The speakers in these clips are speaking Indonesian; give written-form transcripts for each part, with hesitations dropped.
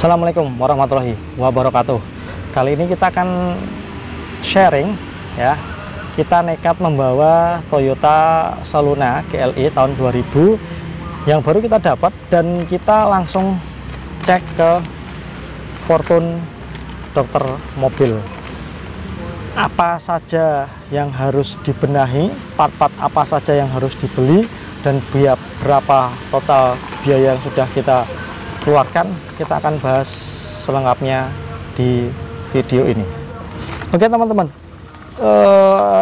Assalamualaikum warahmatullahi wabarakatuh. Kali ini kita akan sharing ya. Kita nekat membawa Toyota Saluna GLE tahun 2000 yang baru kita dapat, dan kita langsung cek ke Fortune dokter mobil. Apa saja yang harus dibenahi, part-part apa saja yang harus dibeli, dan berapa total biaya yang sudah kita keluarkan, kita akan bahas selengkapnya di video ini. Oke teman-teman,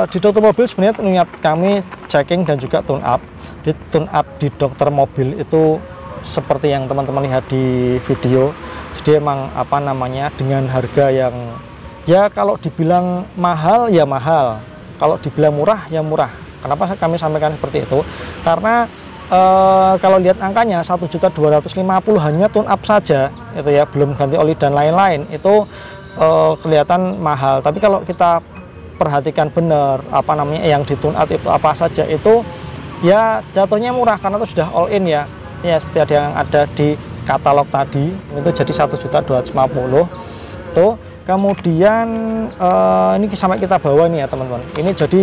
di dokter mobil sebenarnya niat kami checking dan juga tune up. Di tune up di dokter mobil itu seperti yang teman-teman lihat di video. Jadi emang dengan harga yang ya kalau dibilang mahal ya mahal, kalau dibilang murah ya murah. Kenapa kami sampaikan seperti itu? Karena kalau lihat angkanya 1.250.000 hanya tune up saja itu ya, belum ganti oli dan lain-lain, itu kelihatan mahal. Tapi kalau kita perhatikan benar yang di tune up itu apa saja, itu ya jatuhnya murah karena itu sudah all in ya seperti ada yang ada di katalog tadi, itu jadi 1.250.000 tuh. Kemudian ini sampai kita bawa nih ya teman-teman, ini jadi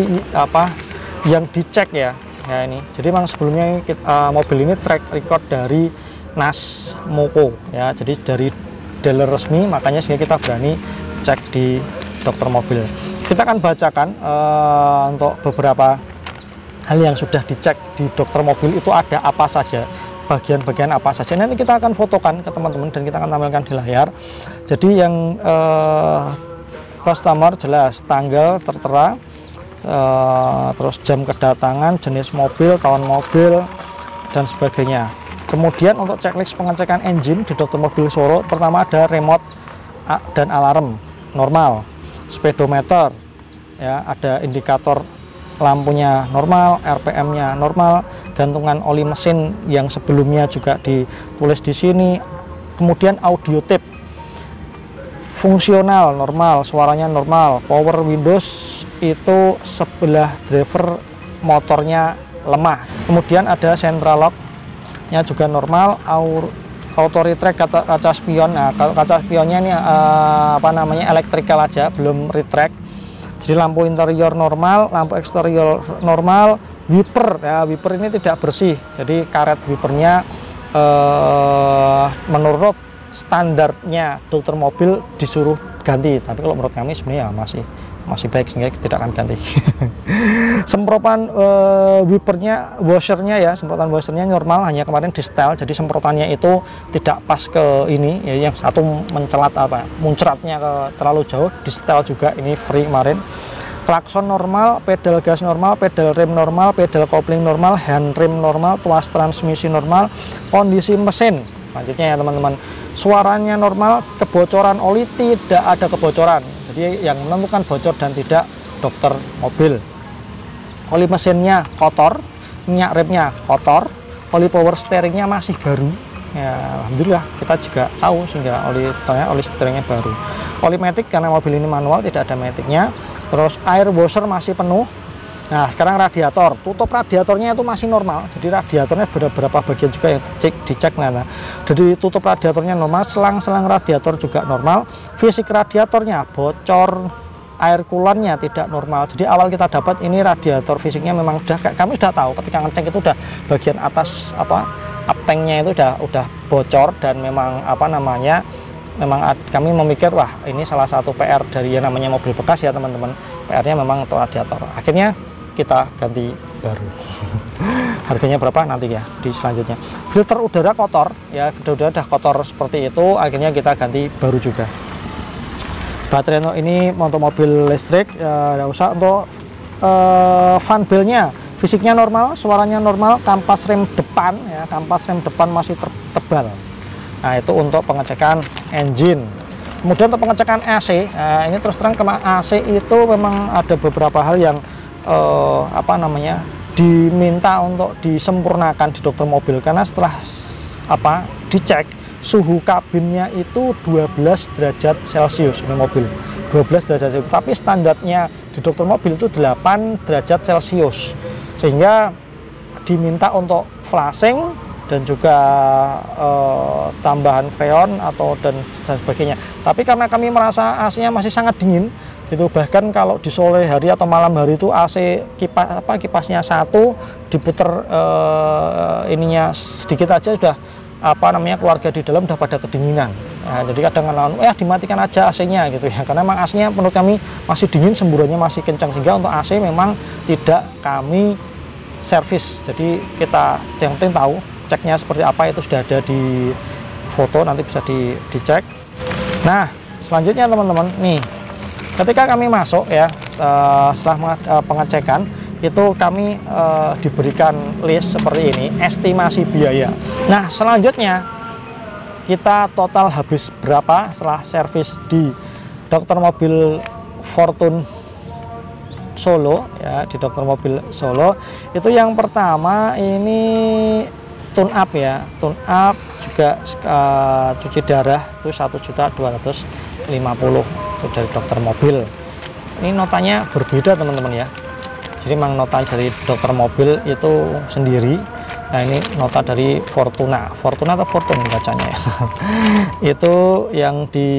yang dicek ya ini. Jadi memang sebelumnya mobil ini track record dari NAS Moko ya, jadi dari dealer resmi, makanya sehingga kita berani cek di dokter mobil. Kita akan bacakan untuk beberapa hal yang sudah dicek di dokter mobil itu ada apa saja, bagian-bagian apa saja. Nanti kita akan fotokan ke teman-teman dan kita akan tampilkan di layar. Jadi yang customer jelas tanggal tertera, terus jam kedatangan, jenis mobil, tahun mobil, dan sebagainya. Kemudian untuk checklist pengecekan engine di dokter mobil Soro, pertama ada remote dan alarm normal, speedometer ya, ada indikator lampunya normal, RPM-nya normal, gantungan oli mesin yang sebelumnya juga ditulis di sini. Kemudian audio tape fungsional normal, suaranya normal. Power windows itu sebelah driver motornya lemah. Kemudian ada central lock-nya juga normal, auto retract kaca spion. Nah, kalau kaca spionnya ini electrical aja, belum retract. Jadi lampu interior normal, lampu eksterior normal, wiper ya, wiper ini tidak bersih. Jadi karet wipernya menurut standarnya dokter mobil disuruh ganti, tapi kalau menurut kami sebenarnya masih baik sehingga tidak akan ganti. Semprotan wipernya, washernya ya, semprotan washernya normal, hanya kemarin di setel, jadi semprotannya itu tidak pas ke ini ya, yang satu mencelat muncratnya ke terlalu jauh, di setel juga, ini free kemarin. Klakson normal, pedal gas normal, pedal rem normal, pedal kopling normal, hand rem normal, tuas transmisi normal. Kondisi mesin selanjutnya ya teman-teman, suaranya normal, kebocoran oli tidak ada kebocoran. Jadi yang menentukan bocor dan tidak dokter mobil. Oli mesinnya kotor, minyak remnya kotor, oli power steeringnya masih baru ya, alhamdulillah kita juga tahu sehingga oli steeringnya baru. Oli matic karena mobil ini manual, tidak ada maticnya. Terus air washer masih penuh. Nah sekarang radiator, tutup radiatornya itu masih normal, jadi radiatornya beberapa bagian juga yang dicek. Nah, jadi tutup radiatornya normal, selang-selang radiator juga normal. Fisik radiatornya bocor, air coolant-nya tidak normal. Jadi awal kita dapat ini radiator fisiknya memang kami sudah tahu ketika ngecek itu udah bagian atas up tanknya itu udah bocor, dan memang memang kami memikir wah ini salah satu PR dari yang namanya mobil bekas ya teman-teman, PR-nya memang untuk radiator. Akhirnya kita ganti baru. Harganya berapa nanti ya di selanjutnya. Filter udara kotor ya, filter udara udah kotor seperti itu, akhirnya kita ganti baru juga. Baterai ini untuk mobil listrik ya, tidak usah. Untuk fan bell-nya fisiknya normal, suaranya normal. Kampas rem depan ya, kampas rem depan masih tebal. Nah itu untuk pengecekan engine. Kemudian untuk pengecekan AC, nah, ini terus terang AC itu memang ada beberapa hal yang diminta untuk disempurnakan di dokter mobil, karena setelah dicek suhu kabinnya itu 12 derajat Celcius ini mobil, 12 derajat Celcius, tapi standarnya di dokter mobil itu 8 derajat Celcius, sehingga diminta untuk flashing dan juga tambahan freon atau dan sebagainya. Tapi karena kami merasa AC-nya masih sangat dingin gitu, bahkan kalau di sore hari atau malam hari itu AC kipasnya satu diputer ininya sedikit aja sudah keluarga di dalam udah pada kedinginan. Nah, jadi kadang-kadang dimatikan aja AC-nya gitu ya, karena memang AC-nya menurut kami masih dingin, semburannya masih kencang, sehingga untuk AC memang tidak kami servis. Jadi kita yang penting tahu ceknya seperti apa itu sudah ada di foto, nanti bisa dicek. Nah, selanjutnya teman-teman nih, ketika kami masuk ya, setelah pengecekan itu kami diberikan list seperti ini, estimasi biaya. Nah, selanjutnya kita total habis berapa setelah servis di dokter mobil Fortune Solo ya, di dokter mobil Solo. Itu yang pertama ini tune up ya, tune up juga cuci darah itu 1.250.000 itu dari dokter mobil. Ini notanya berbeda teman-teman ya, jadi memang nota dari dokter mobil itu sendiri. Nah, ini nota dari Fortuna atau Fortune bacanya ya. Itu yang di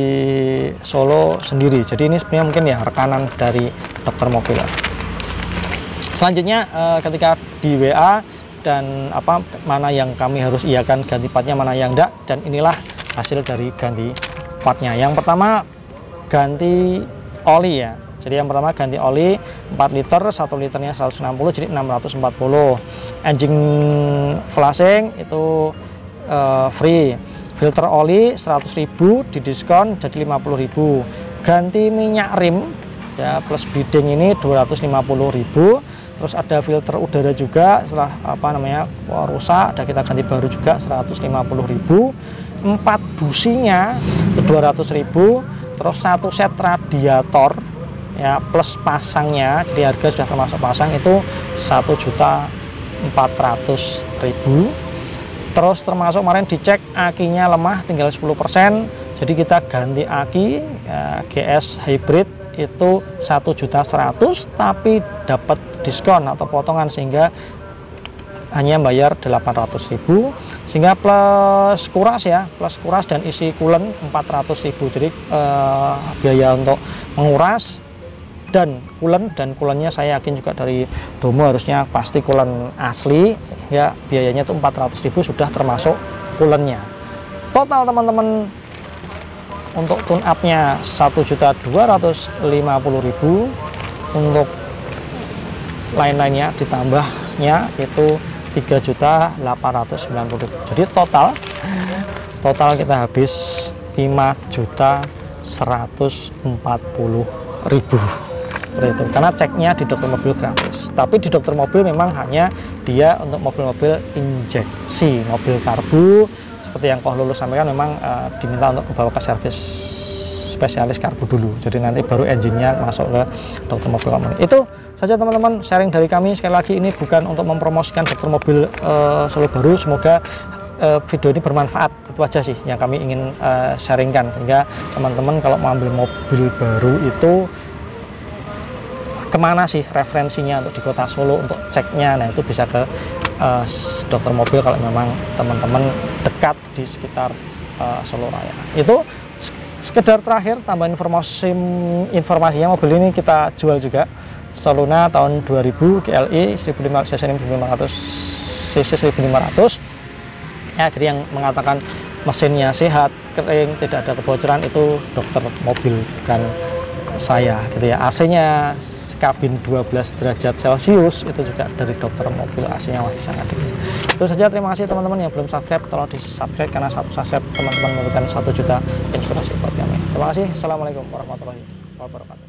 Solo sendiri. Jadi ini sebenarnya mungkin ya rekanan dari dokter mobil. Selanjutnya ketika di WA dan mana yang kami harus iakan ganti partnya, mana yang enggak, dan inilah hasil dari ganti partnya. Yang pertama ganti oli ya. Jadi yang pertama ganti oli 4 liter, 1 liternya 160, jadi 640. Engine flashing itu free. Filter oli 100.000 didiskon jadi 50.000. Ganti minyak rim ya plus bidding ini 250.000. Terus ada filter udara juga setelah rusak, ada kita ganti baru juga 150.000. 4 businya 200.000. Terus 1 set radiator ya plus pasangnya, jadi harga sudah termasuk pasang itu 1.400.000. Terus termasuk kemarin dicek akinya lemah tinggal 10%, jadi kita ganti aki ya, GS hybrid itu 1.100.000 tapi dapat diskon atau potongan sehingga hanya bayar 800.000, sehingga plus kuras ya, plus kuras dan isi coolant 400.000. Jadi biaya untuk menguras dan coolant-nya saya yakin juga dari Domo harusnya pasti coolant asli ya, biayanya itu 400.000 sudah termasuk coolant-nya. Total teman-teman untuk tune up-nya 1.250.000, untuk lain-lainnya ditambahnya itu 3.890.000. Jadi total kita habis 5.140.000 itu, karena ceknya di dokter mobil gratis. Tapi di dokter mobil memang hanya dia untuk mobil-mobil injeksi, mobil karbu seperti yang Koh Lulus sampaikan, memang diminta untuk dibawa ke servis spesialis karbu dulu, jadi nanti baru engine-nya masuk ke dokter mobil. Itu saja teman-teman sharing dari kami. Sekali lagi ini bukan untuk mempromosikan dokter mobil Solo Baru. Semoga video ini bermanfaat, itu aja sih yang kami ingin sharingkan, sehingga teman-teman kalau mau ambil mobil baru itu kemana sih referensinya untuk di kota Solo untuk ceknya. Nah, itu bisa ke dokter mobil kalau memang teman-teman dekat di sekitar Solo Raya. Itu sekedar terakhir tambahan informasinya, mobil ini kita jual juga, Soluna tahun 2000 GLI 1500 cc 1500 ya. Jadi yang mengatakan mesinnya sehat, kering, tidak ada kebocoran itu dokter mobil, bukan saya gitu ya. AC-nya kabin 12 derajat Celcius itu juga dari dokter mobil, AC-nya masih sangat dingin. Itu saja, terima kasih teman-teman yang belum subscribe, tolong di subscribe, karena satu subscribe teman-teman memberikan 1 juta inspirasi buat kami. Terima kasih. Assalamualaikum warahmatullahi wabarakatuh.